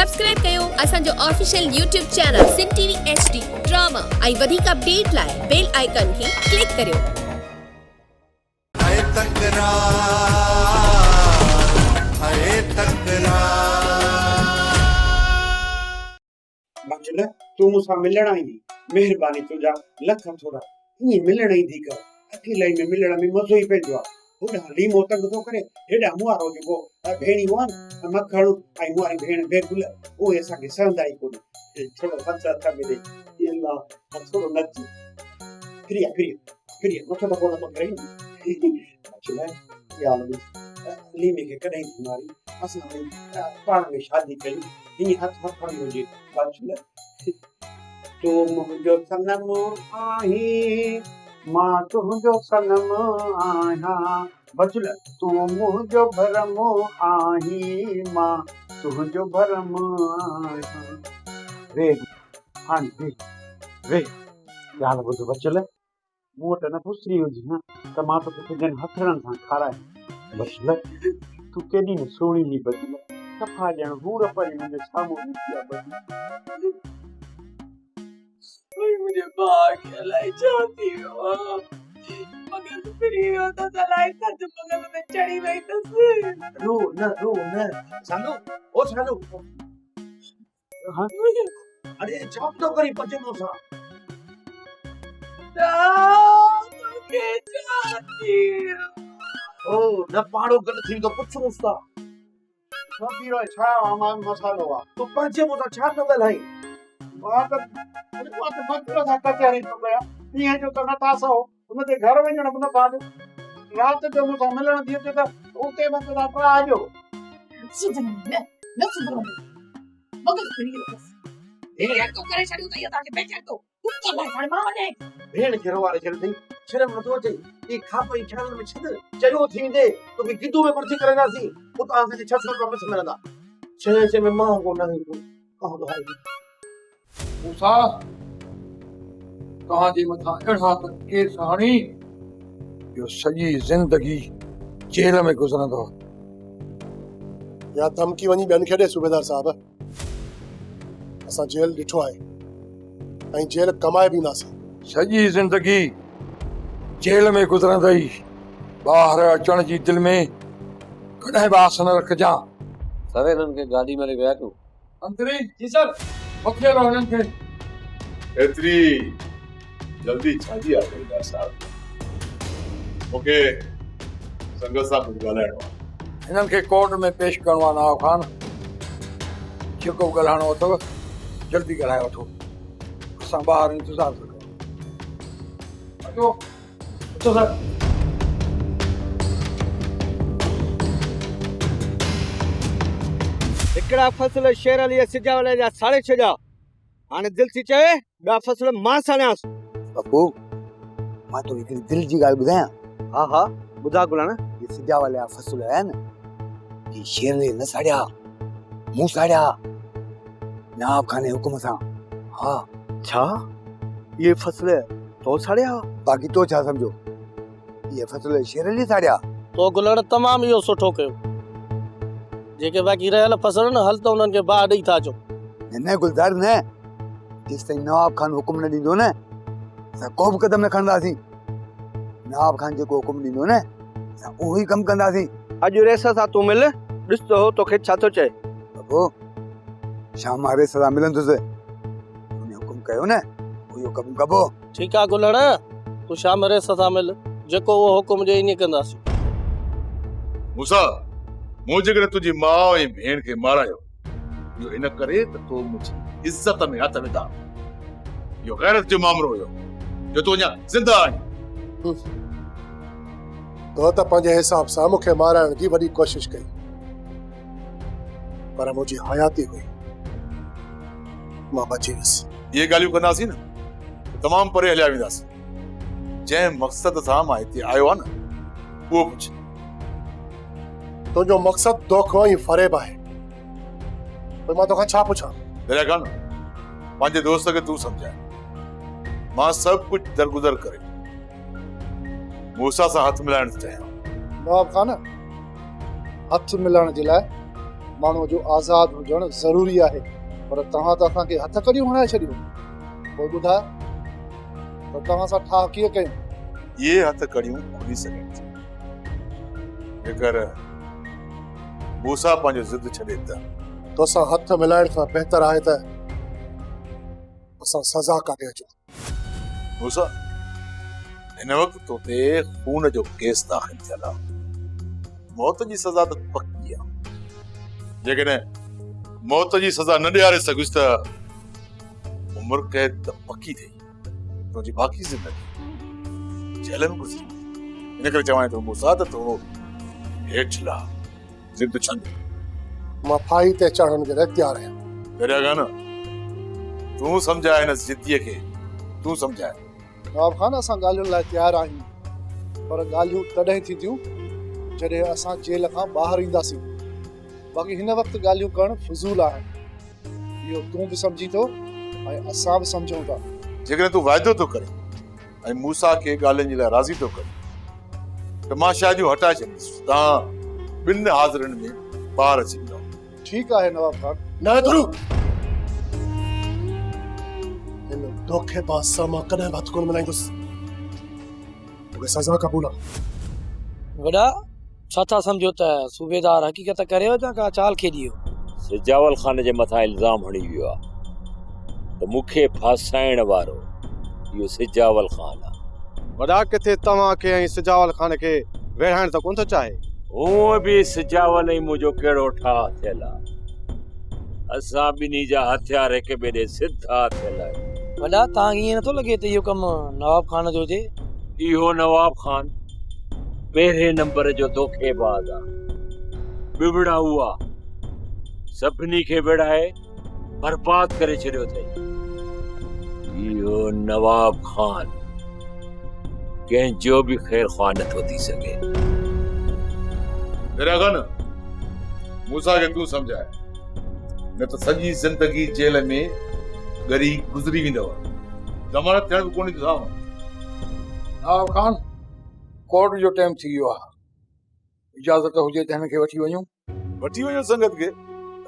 Subscribe कयो असांजो official YouTube channel सिन TV HD drama ऐं वधीक अपडेट लाइ बेल आइकन खे क्लिक करियो। बचल तू मूंसां मिलण आई महिरबानी तुंहिंजा लख थोड़ा ईअं मिलण ईंदी कर। अकेलाई में मिलण में मज़ो ई पंहिंजो आहे। होॾा लीमो तंग थो करे हेॾा मुआरो जेको भेणियूं आहिनि मखण ऐं मुआरी भेण बेगुल उहे असांखे सहंदा ई कोन। थोरो हथ हथ में ॾे अल्लाह थोरो नच फिरिया फिरिया फिरिया मथो त कोन थो करे बचल यार लीमे खे कॾहिं थी मारी असां पाण में शादी कई हीअं हथ हथ में हुजे। बचल तू मुंहिंजो सनम आहीं मां तुंहिंजो सनम आहियां। बचल तू मुंहिंजो भरम आहीं मां तुंहिंजो भरम आहियां। रे हान रे ॻाल्हि ॿुध बचल मूं वटि न पुसरी हुजे न त मां तोखे जन हथड़नि सां खारायां। बचल तू केॾी न सुहिणी हुई बचल सफ़ा ॼण हूर परी मुंहिंजे साम्हूं बीठी आहे बचल। मुझे भाग्य लाई जाती हो मगर फिर ये तो चलाई सच मगर में चढ़ी गई तो रो न सालू ओ सालू हां अरे चौक तो करी पचनो सा के जाती ओ न पाड़ो कर थी तो पुछो सा सभी रो छा आमा मसालो आ तो पंजे मोसा छा तो गलाई बात अरे बात मत सा कचहरी तो गया ये जो तो न तासो उनके घर में न अपना बाद रात जो मुसा मिलण दिए तो उते मत रात आजो सुधर न सुधर मगर फिर ये तो करे छड़ू तो ये ताके बेचे तो कुत्ता भाई मां ने भेण के रोवारे छड़ थई शर्म न तो अचे ई खापई ख्याल में छद चयो थींदे तो भी गिद्दू में कुर्सी करेगा सी वो तो आसे 600 रुपए में मिलदा छे में मां को नहीं कहो तो हाल मूसा कहां जी मथा एड़ा तक के सहाणी यो सजी जिंदगी जेल में गुजरंदो या धमकी वनी बन खेडे सूबेदार साहब असा जेल डिठो है ऐं जेल कमाए भी नासी सजी जिंदगी जेल में गुजरंदई बाहर अचण जी दिल में कॾहिं बास न रखजा। सवे इन्हनि खे गाॾी में गया तूं अंतरी जी सर मथे रहो इन्हनि खे एतरी जल्दी छाजी आ गई साहब मूंखे संगत सां कुझु ॻाल्हाइणो आहे। इन्हनि खे कोर्ट में पेश करणो आहे नवाब खान जेको ॻाल्हाइणो अथव जल्दी ॻाल्हाए वठो असां ॿाहिरि इंतज़ार था कयूं। अचो सर हिकिड़ा फसल शेर अली सिजा वाले जा साड़े छॾिया हाणे दिल थी चए ॿिया फसल मां साड़ियांसि। पप्पू मां तो हिकिड़ी दिल जी ॻाल्हि ॿुधायां। हा हा ॿुधा गुलाण ये सिजा वाले जा फसल आया न ये शेर ने न साड़िया मूं साड़िया नवाब खान जे हुकुम सां। हा छा ये फसल तो साड़िया बाक़ी तो छा समझो ये फसल शेर अली साड़िया तो गुलाण तमाम इहो सुठो कयो जेके बाक़ी रहियल फसल न हल तो उन्हनि खे बाहि ॾेई था अचो। न गुलजार न जेसि ताईं नवाब खान हुकुम न ॾींदो न असां को बि क़दम न खणंदासीं। नवाब खान जेको हुकुम ॾींदो न असां उहो ई कमु कंदासीं। अॼु रेस सां तूं मिल ॾिस तो तोखे छा थो चए। बबू शाम रेस सां मिलंदुसि उन हुकुम कयो न उहो कमु कबो। ठीकु आहे गुलाण तूं शाम रेस सां मिल जेको उहो हुकुम ॾे ईअं कंदासीं। मूसा मूं जेकॾहिं तुंहिंजी माउ ऐं भेण खे मारायो इहो इन करे त तो मुंहिंजी इज़त में हथ विधा। इहो गैरत जो मामलो हुयो जो तूं अञा ज़िंदा आहीं। तो त पंहिंजे हिसाब सां मूंखे माराइण जी वॾी कोशिश कई पर मुंहिंजी हयाती हुई मां बची वियुसि। इहे ॻाल्हियूं कंदासीं न तमामु परे हलिया वेंदासीं। जंहिं मक़सद सां मां हिते आयो आहे न उहो पुछ। तुंहिंजो मक़सद दोखो ऐं फ़रेब आहे पर मां तोखां छा पुछां। दरिया खान पंहिंजे दोस्त खे तूं सम्झाए मां सभु कुझु दरगुज़र करे मूसा सां हथ मिलाइण चाहियां। नवाब खान हथ मिलाइण जे लाइ माण्हूअ जो आज़ादु हुजणु ज़रूरी आहे, पर तव्हां त असांखे हथ कड़ियूं हणाए छॾियूं। पोइ ॿुधायो त तव्हां सां ठाह कीअं कयूं? ये हथ कड़ियूं खुली सघनि थियूं जेकर मूसा पंहिंजो ज़िद छॾे त। तोसां हथ मिलाइण खां बहितर आहे त असां सज़ा काटे अचूं। मूसा हिन वक़्तु तो ते खून जो केस दाख़िल थियल आहे। मौत जी सज़ा त पकी आहे। जेकॾहिं मौत जी सज़ा न ॾियारे सघुसि त उमिरि क़ैद त पकी थी, तुंहिंजी बाक़ी ज़िंदगी जेल में गुज़री। इन करे चवां थो मूसा त थोरो हेठि ला, ज़िद छंद। मां फाही ते चढ़ण जे लाइ तयारु आहियां। दरिया गान तूं सम्झाए हिन ज़िद्दीअ खे, तूं सम्झाए। नवाब ख़ान, असां ॻाल्हियुनि लाइ तयारु आहियूं, पर ॻाल्हियूं तॾहिं थींदियूं जॾहिं असां जेल खां ॿाहिरि ईंदासीं। बाक़ी हिन वक़्तु ॻाल्हियूं करणु फिज़ूल आहे। इहो तूं बि सम्झी थो ऐं असां बि सम्झूं था। जेकॾहिं तूं वाइदो थो करे ऐं मूसा खे ॻाल्हियुनि जे लाइ राज़ी थो करे त मां शादियूं हटाए छॾींदुसि। तव्हां ॿिनि हाज़िरनि में ॿाहिरि अची वञो। ठीकु आहे नवाब ख़ान। न गुरु, हिन धोखेबाज़ सां मां कॾहिं बि हथु कोन मिलाईंदुसि। मूंखे सज़ा क़बूल आहे। वॾा छा था सम्झो त सूबेदार हक़ीक़त करेव या का चाल खेॾियो? सिजावल खान जे मथां इल्ज़ाम हणी वियो आहे त मूंखे फासाइण वारो इहो सिजावल खान आहे। वॾा किथे तव्हांखे ऐं सिजावल खान खे विढ़ाइण त कोन थो चाहे? हूअं बि सिजावल ई मुंहिंजो कहिड़ो ठाह थियल आहे। असां ॿिन्ही जा हथियार हिक ॿिए ॾे सिधा थियल आहिनि। वॾा तव्हांखे ईअं नथो लॻे त इहो कमु नवाब खान जो हुजे? इहो नवाब खान पहिरें नंबर जो धोखेबाज़ आहे। बिबड़ा हुआ सभिनी खे विढ़ाए बर्बाद करे छॾियो अथई। इहो नवाब खान कंहिंजो बि ख़ैर ख़्वाह नथो थी सघे। दरिया गान मूसा खे तूं सम्झाए, न त सॼी ज़िंदगी जेल में ॻरी गुज़री वेंदव। ज़मानत थियण बि कोन ॾींदोसांव। नवाब खान, कोर्ट जो टाइम थी वियो आहे। इजाज़त हुजे त हिन खे वठी वञूं। वठी वञो संगत खे।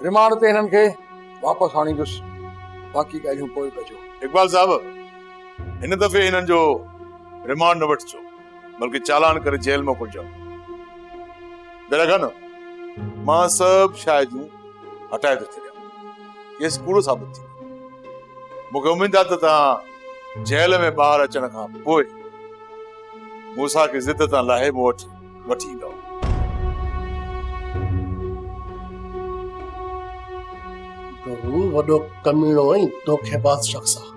रिमांड ते हिननि खे वापसि आणींदुसि। बाक़ी ॻाल्हियूं पोइ कजो। इकबाल साहब, हिन दफ़े हिननि जो रिमांड न वठिजो, बल्कि चालान करे जेल मोकिलिजो। दरिया गान मां सभु शायदियूं हटाए थो छॾियां। केस कूड़ो साबित थी। मूंखे उमेद आहे त तव्हां जेल में ॿाहिरि अचण खां पोइ मूसा खे ज़िद तां लाहे मूं वटि वठी ईंदव। तूं वॾो कमीणो ऐं धोखेबाज़ शख़्स आहे।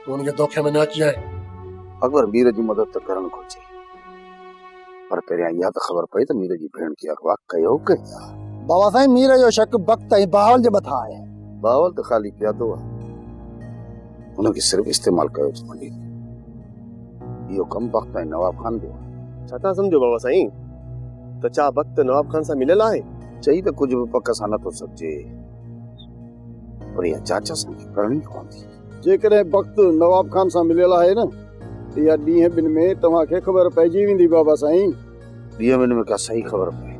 तूं हुनखे धोखे में न अचिजांइ। अकबर मीर जी मदद त करणु घुरिजे, पर पहिरियां इहा त ख़बर पई त मीर जी भेण खे अगवा कयो कया। बाबा साईं, मीर जो शक बख़्त ऐं बहावल जे मथां आहे। बावल त ख़ाली पियादो आहे, हुनखे सिर्फ़ु इस्तेमालु कयो थो वञे। इहो कमु बख़्त ऐं नवाब खान जो आहे। छा था सम्झो बाबा साईं त छा वक़्त नवाब खान सां मिलियल आहे? चई त कुझु बि पक सां नथो सघिजे, पर इहा जांच असांखे करणी पवंदी। जेकॾहिं वक़्त नवाब खान सां मिलियल आहे न, इहा ॾींहं ॿिनि में तव्हांखे ख़बर पइजी वेंदी बाबा साईं। ॾींहं ॿिनि में का सही ख़बर पए,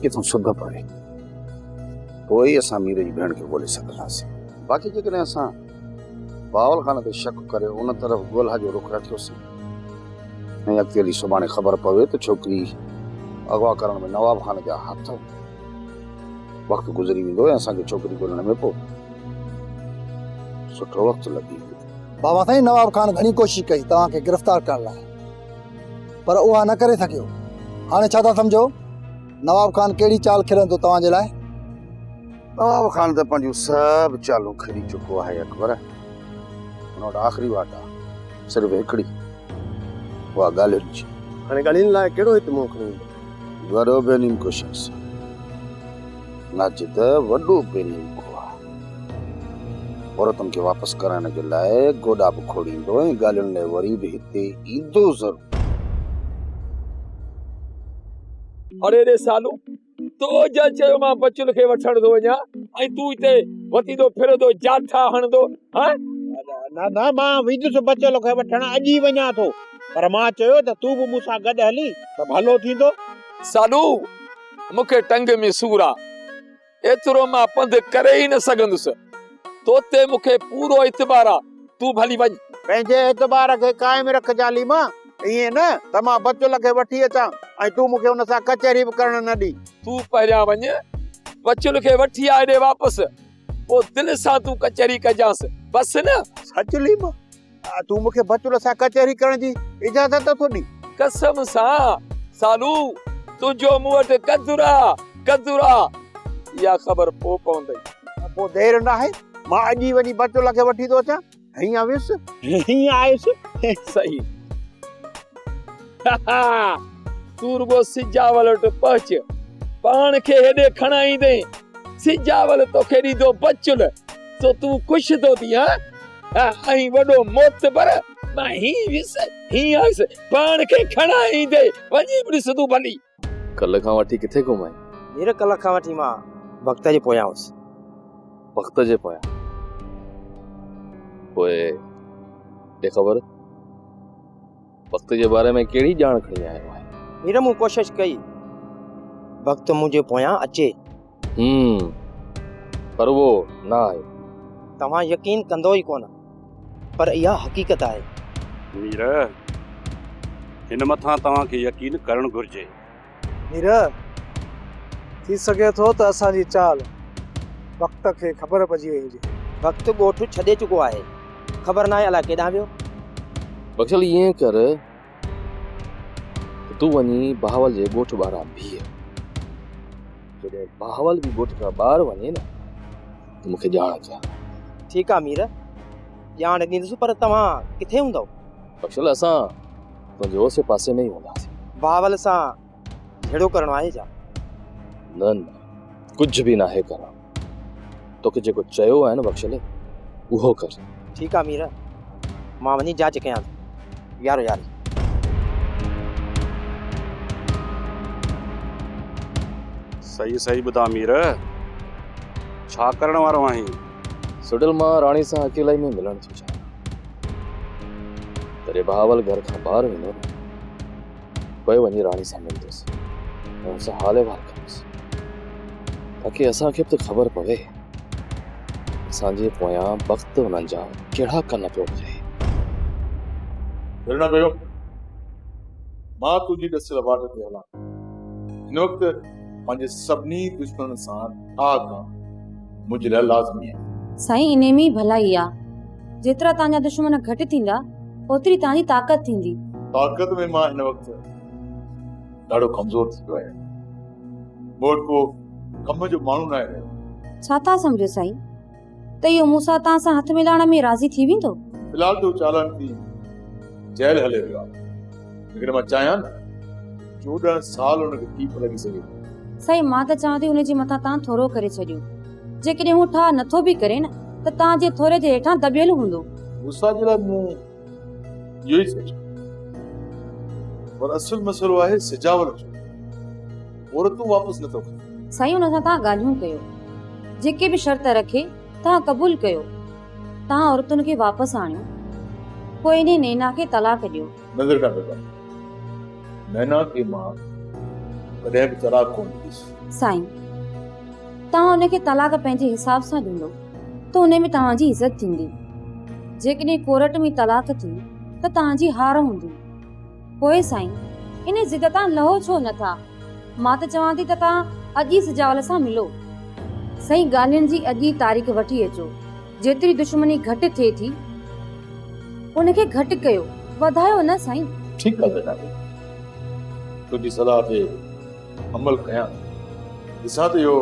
किथां सुध पए, पोइ ई असां मीर जी भेण खे ॻोल्हे सघंदासीं। बाक़ी जेकॾहिं असां बावल खान ते शक करे उन तरफ़ ॻोल्हा जो रुख रखियोसीं ऐं अॻिते हली सुभाणे ख़बर पवे त छोकिरी अगवा करण में नवाब खान जा हथ, वक़्तु गुज़री वेंदो ऐं असांखे छोकिरी ॻोल्हण में पोइ सुठो वक़्तु लॻी वेंदो। बाबा साईं, नवाब खान घणी कोशिशि कई तव्हांखे गिरफ़्तार करण लाइ, पर उहा न करे सघियो। हाणे छा था सम्झो? नवाब खान कहिड़ी चाल खेलंदो तव्हांजे लाइ? नवाब खान त पंहिंजूं सभु चालूं खेॾी चुको आहे अकबर। हुन वटि आख़िरी वाट आहे सिर्फ़ु हिकिड़ी, उहा ॻाल्हियुनि जी। हाणे ॻाल्हियुनि लाइ कहिड़ो हिते मुंहुं खणी ईंदो? वॾो बेनीम को शख़्स नाजिद वॾो बेनीम को आहे। औरतुनि खे वापसि कराइण जे लाइ गोॾा बि खोड़ींदो ऐं ॻाल्हियुनि लाइ वरी बि हिते ईंदो ज़रूरु। अरे रे सालू, तो जल चयो मां बचुल खे वठण थो वञा ऐं तूं हिते वतीदो फिरंदो जाथा हणंदो। हां न मां विदुसि बचल खे वठण अॼु ई वञा थो, पर मां चयो त तूं बि मूंसां गॾु हली त भलो थींदो। सालू, मूंखे टंग में सूर आहे, एतिरो मां पंधु करे ई न सघंदुसि। तोते मूंखे पूरो इतबार आहे, तूं भली वञ। पंहिंजे एतबार खे कायम रख जाली मां, ईअं न त मां बचुल खे वठी अचां ऐं तूं मूंखे हुन सां कचहरी बि करण न ॾी। तूं पहिरियां वञ, बचुल खे वठी आ हेॾे वापसि, पोइ दिलि सां तूं कचहरी कजांसि, बसि न। सचली मां तूं मूंखे बचुल सां कचहरी करण जी इजाज़त थो ॾी? कसम सां सालू, तुंहिंजो मूं वटि कदुरा इहा ख़बर पोइ पवंदई। पोइ देरि न आहे, मां अॼु ई वञी बचुल खे वठी थो अचां। हीअं वियुसि, हीअं आयुसि। सही। तूं रुगो सिजावल वटि पहुच, पाण खे हेॾे खणाईंदे सिजावल तोखे ॾींदो बचुल, तो तूं ख़ुशि थो थी? ऐं वॾो मोतबर मां हीअं वियुसि, हीअं आयुसि, पाण खे खणाईंदे वञी बि ॾिस तूं भली। कल्ह खां वठी किथे घुमाई? हींअर कल्ह खां वठी मां वक़्त जे पोयां हुउसि। वक़्त जे पोयां? पोइ ॾे ख़बर वक़्त जे बारे में कहिड़ी ॼाण खणी आयो आहे? हींअर मूं कोशिशि कई वक़्त मुंहिंजे पोयां अचे, पर उहो न आयो। तव्हां यकीन कंदो ई कोन, पर इहा हक़ीक़त आहे। मीर, हिन मथां तव्हांखे यकीन करणु घुर्जे। मीर, थी सघे थो त असांजी चाल वक़्त खे ख़बर पइजी वई हुजे। वक़्तु ॻोठु छॾे चुको आहे, ख़बर न आहे अलाए केॾांहुं वियो। बख्शल ईअं कर, तूं वञी बहावल जे ॻोठ ॿाहिरां बीह। जॾहिं बहावल बि ॻोठ खां ॿाहिरि वञे न, त मूंखे ॼाण कया। ठीकु आहे मीर, ॼाण ॾींदुसि, पर तव्हां किथे हूंदव? बख्शल असां तुंहिंजे ओसे पासे में ई हूंदासीं। बहावल सां झेड़ो करणो आहे छा? न, कुझु बि नाहे करणो। तोखे जेको चयो आहे न बख्शल, उहो कर। ठीकु आहे मीर, मां वञी जांच कयां थो। यारो यार सही ॿुधा मीर, छा करण वारो आहीं? सुडल मां राणी सां अकेलाई में मिलण थो चाहियां। तॾहिं बहावल घर खां ॿाहिरि वेंदो न, पोइ वञी राणी सां मिलंदुसि ऐं हुन सां हाल अहिवाल कंदुसि, ताकी असांखे बि त ख़बर पवे असांजे पोयां वक़्तु हुननि जा कहिड़ा कन पियो भरे। फिर न कयो, मां तुंहिंजी ॾसियल वाट ते हलां। हिन वक़्तु पंहिंजे सभिनी दुश्मन सां ठाह मुंहिंजे लाइ लाज़मी आहे। साईं, इन में भलाई आहे। जेतिरा तव्हांजा दुश्मन घटि थींदा, ओतिरी तव्हांजी ताक़त थींदी। ताक़त में मां हिन वक़्तु ॾाढो कमज़ोर थी वियो आहियां। मूं वटि को कम जो माण्हू न आहे। छा था सम्झो साईं, त इहो मूंसां तव्हां सां हथ मिलाइण में राज़ी थी वेंदो? फिलहाल तो चालान थी जेल हले वियो आहे, लेकिन मां चाहियां न 14 साल हुनखे टीप लॻी सघे। साईं, मां त चवां थी हुनजे मथां तव्हां थोरो करे छॾियो। जेकॾहिं हू ठाह नथो बि करे न, त तव्हांजे थोरे जे हेठां दबियल हूंदो। गुस्सा जे लाइ मूं इहो ई सोचियो, पर असुल मसइलो आहे सिजावल जो। औरतूं वापसि नथो करे। साईं, हुन सां तव्हां ॻाल्हियूं कयो, जेके बि शर्त रखे तव्हां क़बूल कयो। तव्हां औरतुनि खे वापसि आणियो, पोइ इन नैना खे तलाक ॾियो। नज़र न रखो, नैना खे मां कॾहिं बि तलाक कोन ॾींदुसि। साईं, तव्हां हुनखे तलाक पंहिंजे हिसाब सां ॾींदो त हुन में तव्हांजी इज़त थींदी। जेकॾहिं कोर्ट में तलाक थी त तव्हांजी हार हूंदी। पोइ साईं, इन ज़िद तां लहो छो नथा? मां त चवां थी त तव्हां अॼु ई सिजावल सां मिलो। साईं, ॻाल्हियुनि जी अॼु ई तारीख़ वठी अचो। जेतिरी दुश्मनी घटि थिए थी, उनखे घटि कयो, वधायो न साईं। ठीकु आहे बेटा, तुंहिंजी सलाह ते अमल कयां। ॾिसां त इहो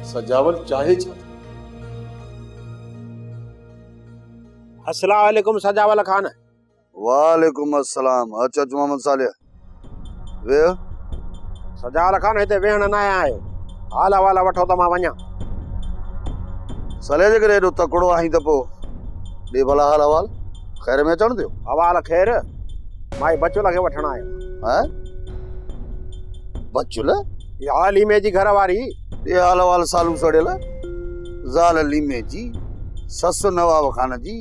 सजावल चाहे छा। अस्सलाम वालेकुम सजावल खान। वालेकुम अस्सलाम। अच मोहम्मद सालिह, वेह। सजावल खान, हिते वेहण न आया आहे। हाल हवाला वठो त मां वञां। सालिह जे करे एॾो तकिड़ो आहीं त पोइ ॾे भला हाल हवाल। ख़ैर में अचण थियो? हवाल ख़ैर, मां बचुल खे वठण आयो। हैं? बचुल? या लीमे जी घर वारी। ये हाल हवाल सालू सड़ियल ज़ाल लीमे जी, ससु नवाब खान जी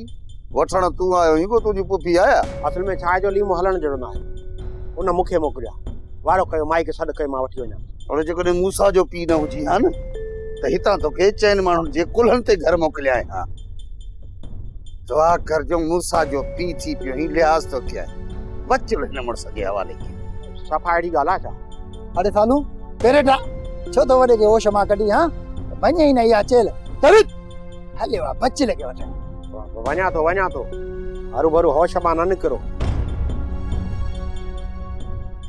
वठण तूं आयो ही को तुंहिंजी पुफी आया? असल में छा जो लीमो हलण जहिड़ो न आहे। उन मूंखे मोकिलिया, वारो कयो माई खे सॾु कयो, मां वठी वञा। और जेकॾहिं मूसा जो पीउ न हुजी हा न त हितां तोखे चइनि माण्हुनि जे कुल्हनि ते घर मोकिलिया आहिनि। हा दुआ कर जो मूसा जो पीउ थी पियो ही लिहाज़ तो कया बचल हिन मुड़स जे हवाले कयो। सफ़ा अहिड़ी ॻाल्हि आहे छा? अरे सालू पहिरें छो तो वॾे खे होश मां कढी हाँ वञे ई न इहा चेल तबित हले वा बच्चे लगे वठण वञा थो हरू भरू होश मां न निकिरो।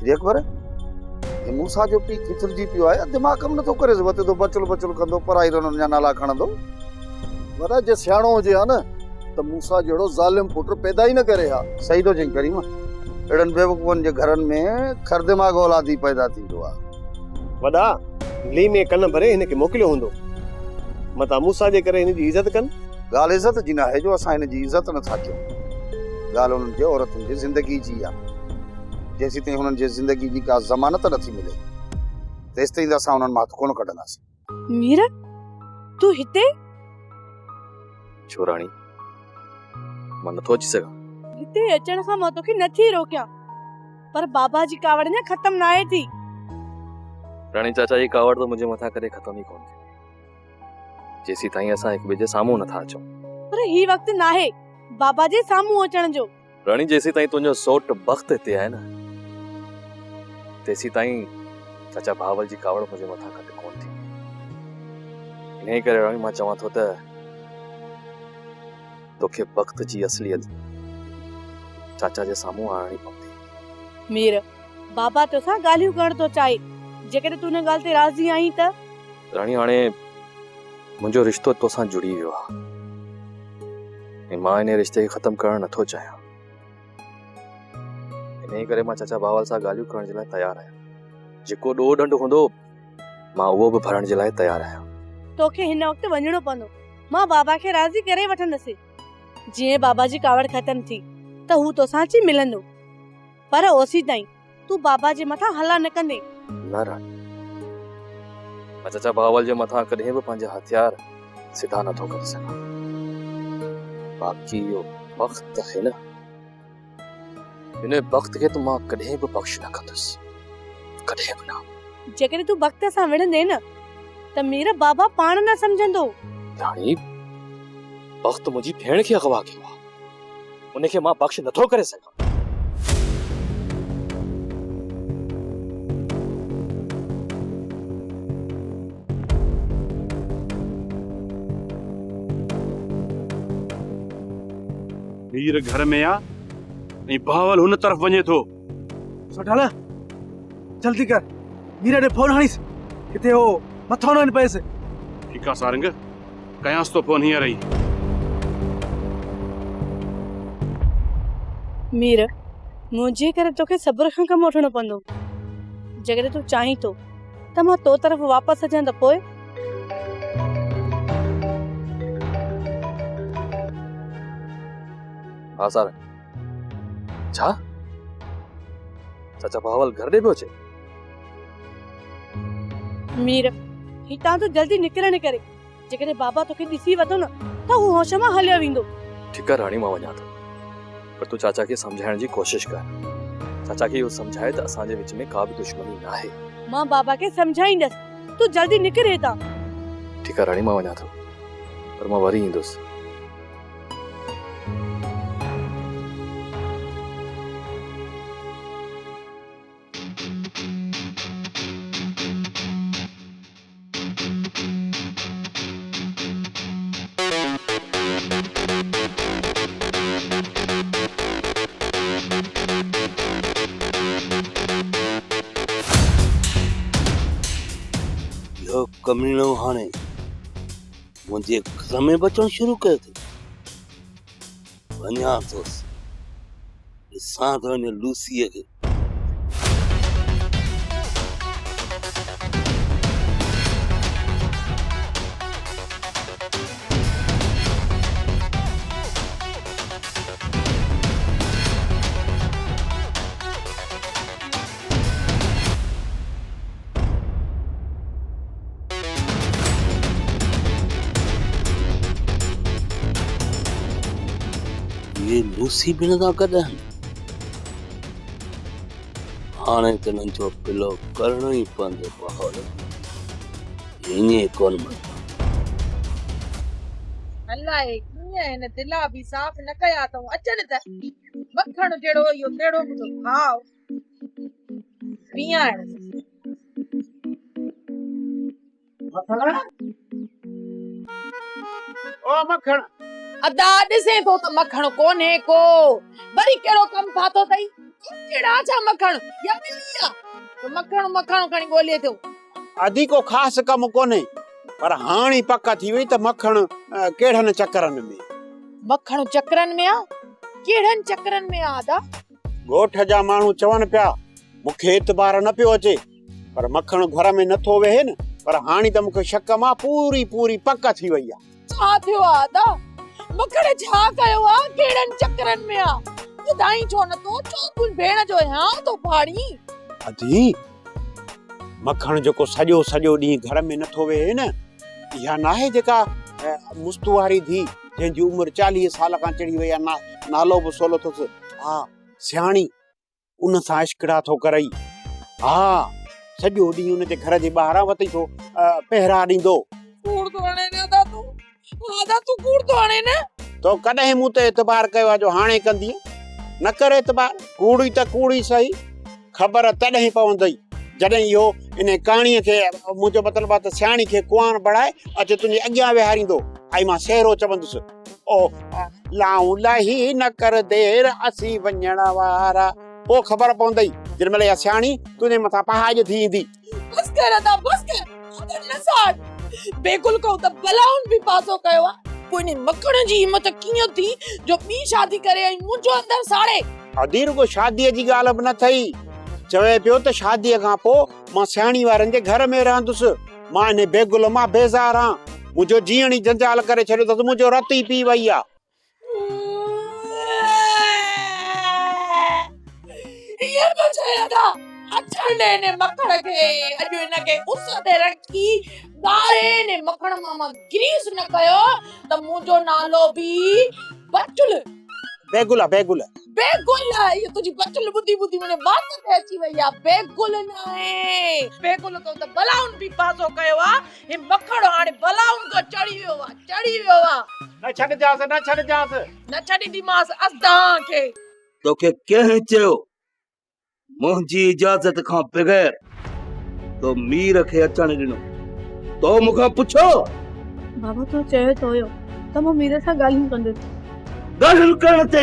देख पर ये मूसा जो पीउ किथरजी पियो आहे दिमाग़ कम नथो करे वते तो बचल कंदो पराई रन जा नाला खणंदो। वरा जे सियाणो हुजे हा न त मूसा जहिड़ो ज़ालिम पुट पैदा ई न करे हा। सही तो चई करीम अहिड़नि बेवकूफ़नि जे घरनि में खर दिमाग़ औलाद ई पैदा थींदो आहे। वॾा ली में कन भरे हिन खे मोकिलियो हूंदो मता मूसा जे करे हिन जी इज़त कनि। ॻाल्हि इज़त जी न आहे जो असां हिन जी इज़त नथा कयूं। ॻाल्हि उन्हनि जे औरतुनि जी ज़िंदगी जी आहे। जेसीं ताईं हुननि जे ज़िंदगी जी का ज़मानत नथी मिले तेसि ताईं असां हुननि मां कोन कढंदासीं। मीरा तू हिते? छो राणी मां नथो अची सघां? हिते अचण खां मां तोखे नथी रोकियां पर बाबा जी कावड़ न खत्म न आहे थी। राणी चाचा जी कावड़ तो मुझे मथा करे खत्म ही कोन थी जेसीं ताईं असां हिक ॿिए जे साम्हूं नथा अचूं। पर ही वक्त न आहे बाबा जे साम्हूं अचण जो। राणी जेसीं ताईं तुंहिंजो सोट वक्त हिते आहे न तेसीं ताईं चाचा भावल जी कावड़ मुझे मथा करे कोन थी। इन्ही करे राणी मां चवां थो त तोखे वक्त जी असलियत चाचा जे साम्हूं आणणी पवंदी। मीर बाबा तोसां ॻाल्हियूं करण थो चाहे जेकॾहिं तूं हिन ॻाल्हि ते राज़ी आहीं त। राणी हाणे मुंहिंजो रिश्तो तोसां जुड़ी वियो आहे ऐं मां इन रिश्ते खे ख़तमु करणु नथो चाहियां। इन्ही करे मां चाचा भावल सां ॻाल्हियूं करण जे लाइ तयारु आहियां। जेको ॾोह ॾंड हूंदो मां उहो बि भरण जे लाइ तयारु आहियां। तोखे हिन वक्त वञणो पवंदो। मां बाबा खे राज़ी करे वठंदसि। जीअं बाबा जी कावड़ ख़त्म थी त हू तोसां अची मिलंदो पर ओसी ताईं तू बाबा जे मथां हला न कंदे। न राणी मां चाचा भावल जे मथां कॾहिं बि पंहिंजा हथियार सिधा नथो करे सघां। बाक़ी इहो वक्त आहे न हिन वक्त खे त मां कॾहिं बि बख़्श न कंदुसि कॾहिं बि न। जेकॾहिं तू वक्त सां विढ़ंदे न त मेरा बाबा पाण न समझंदो। राणी वक्त मुंहिंजी भेण खे अगवा कयो आहे उनखे मां बख़्श नथो करे सघां। मीर घर में आ ऐं भावल हुन तरफ वञे थो। सुठाला जल्दी कर मीरा ने फोन हणीस किथे हो मथो न पएस। ठीकु आहे सारंग कयांसि तो फोन हींअर ई। मीर मुंहिंजे करे तोखे सब्र खां कमु वठणो पवंदो। जेकॾहिं तूं चाहीं थो त मां तो तरफ़ वापसि अचां त पोइ। हाँ सार छा चाचा भावल घर ॾे पियो अचे? मीर हितां तो जल्दी निकिरण करे जेकॾहिं बाबा तोखे ॾिसी वठो न त हू होश मां हलियो वेंदो। ठीकु आहे राणी मां वञा थो पर तूं चाचा खे सम्झाइण जी कोशिश कर। चाचा खे इहो सम्झाए त असांजे विच में का बि दुश्मनी न आहे। मां बाबा खे सम्झाईंदसि तूं जल्दी निकिर हितां। ठीकु आहे राणी मां वञा थो पर मां वरी ईंदुसि। कमीनो हाणे मुंहिंजे घर में बचण शुरू कयो थी। वञा थोसि ॾिसां थो हिन लूसीअ खे। ये लूसी बिन था गॾनि। हाणे तिन्हनि जो पिलो करणो ई पवंदो बहार ईअं कोन मत अलाए कीअं हिन दिला बि साफ़ न कया अथऊं अचनि त मखण जहिड़ो इहो कहिड़ो बि थो भाव पीआण ओ मखण अदा ॾिसे थो त मखण कोन्हे को वरी कहिड़ो कमु ठातो अथई कहिड़ा छा मखण या मिलिया मखण मखण खणी ॻोल्हे थो अधी को ख़ासि कमु कोन्हे पर हाणे पक थी वई त मखण कहिड़नि चकरनि में मखण चकरनि में आ कहिड़नि चकरनि में आ आदा ॻोठ जा माण्हू चवनि पिया मूंखे एतबार न पियो अचे पर मखण घर में नथो वेहे न पर हाणे त मूंखे शक मां पूरी पूरी पक थी वई आहे छा थियो आ आदा मखण छा कयो आ कहिड़नि चकरनि में आ ॿुधाई छो नथो छो तूं भेण जो हाँ तो फाड़ी अधी मखण जेको सॼो ॾींहुं घर में नथो वेहे न इहा नाहे जेका मुस्तुवारी थी जंहिंजी उमिरि 40 साल खां चढ़ी वई आहे नालो बि सोलो अथसि हा सियाणी उन सां इश्कड़ा थो करई हा सॼो ॾींहुं उनजे घर जे ॿाहिरां वती थो पहिरा ॾींदो कूड़ तो हाणे न दादू आदा तू कूड़ तो हाणे न तो कॾहिं मूं ते एतबार कयो आहे जो हाणे कंदी न करे एतबार कूड़ी त कूड़ी सही ख़बर तॾहिं पवंदई जॾहिं इहो इन कहाणीअ खे मुंहिंजो मतिलबु आहे त सियाणी खे कुआन बढ़ाए अचे तुंहिंजे अॻियां विहारींदो ऐं मां सहरो चवंदुसि ओ लाऊं लाही न कर देर असीं वञण वारा पोइ ख़बर पवंदई जेॾीमहिल इहा सियाणी तुंहिंजे मथां पहाज थी ईंदी बस कर अदा बस कर आदा न साड बेकुल को त बलाउन बि पासो कयो आ पोइ ने मखण जी हिम्मत कीअं थी जो ॿी शादी करे ऐं मुंहिंजो अंदर साड़े अधीर को शादीअ जी ॻाल्हि बि न थई चवे पियो त शादीअ खां पोइ मां सियाणी वारनि जे घर में रहंदुसि मां इन बेगुल मां बेज़ार आं मुंहिंजो जीअण ई जंजाल करे छॾियो अथसि मुंहिंजो रत ई पी वई आहे ये बचाया था अचने ने मखण के अॼु इनके उस ते रखी ॿारे ने मखण मामा ग्रीस न कयो त मुंहिंजो नालो बि बचुल बेगुल बेगुल बेगुल ये तुझी बचुल बुद्धि बुद्धि में बात ते अची वई आ बेगुल नाहे बेगुल को त बलाउन बि पासो कयो आ हे मखण हाणे बलाउन को चढ़ी वियो आ न छॾ जास न छॾी दी मास असदा के तोखे कंहिं चयो मुंहिंजी इजाज़त खां बगैर तो मीर खे अचण ॾिनो तो मूंखां पुछो बाबा तो चयो तो हुयो त मां मीर सां ॻाल्हियूं कंदुसि ॻाल्हियूं करण ते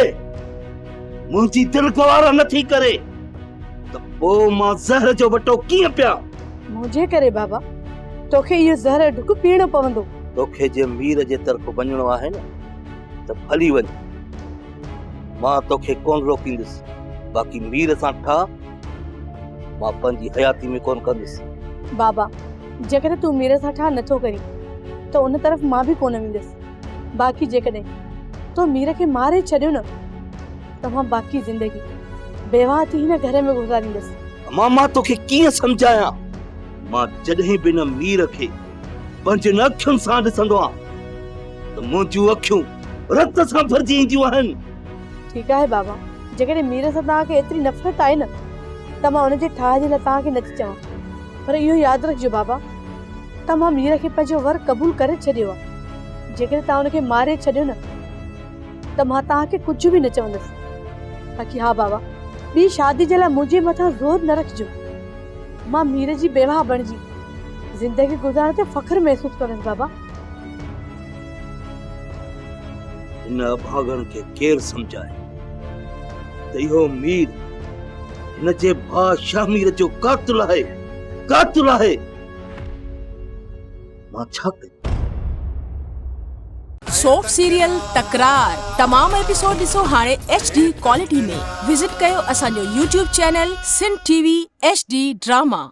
मुंहिंजी दिलि गवारा नथी करे त पोइ मां ज़हर जो वटो कीअं पिया मुंहिंजे करे बाबा तोखे इहो ज़हर ढुक पीअणो पवंदो तोखे जे मीर जे तरफ़ वञणो आहे न त भली वञ मां तोखे कोन रोकींदुसि बाक़ी मीर सां ठा मां पंहिंजी हयाती में कोन कंदुसि बाबा जेकॾहिं तूं मीर सां ठा नथो करी त उन तरफ़ मां बि कोन वेंदसि बाक़ी जेकॾहिं तो मीर खे मारे छॾियो न त मां बाक़ी ज़िंदगी बेवाह थी हिन घर में गुज़ारींदसि मां तोखे कीअं सम्झायां मां जॾहिं बि न मीर खे पंहिंजनि अखियुनि सां ॾिसंदो आहियां त मुंहिंजूं अखियूं रत सां भरिजी ईंदियूं आहिनि ठीकु आहे बाबा जेकॾहिं मीर सां तव्हांखे एतिरी नफ़रत आहे न त मां हुनजे ठाह जे लाइ तव्हांखे नथी चवां पर इहो यादि रखिजो बाबा त मां मीर खे पंहिंजो वर क़बूल करे छॾियो आहे जेकॾहिं तव्हां हुनखे मारे छॾियो न त मां तव्हांखे कुझु बि न चवंदसि बाक़ी हा बाबा ॿी शादी जे लाइ मुंहिंजे मथां ज़ोर न रखिजो मां मीर जी बेवाह बणिजी ज़िंदगी गुज़ारण ते फ़ख्र महसूस कंदसि बाबा इन अभागण खे केरु सम्झाए त इहो मीर हिन जे भाउ शामीर जो कातिल आहे मां छा कयां सोप सीरियल तकरार तमाम एपिसोड ॾिसो हाणे HD क्वालिटी में विजिट कयो असांजो YouTube चैनल सिंध TV HD ड्रामा।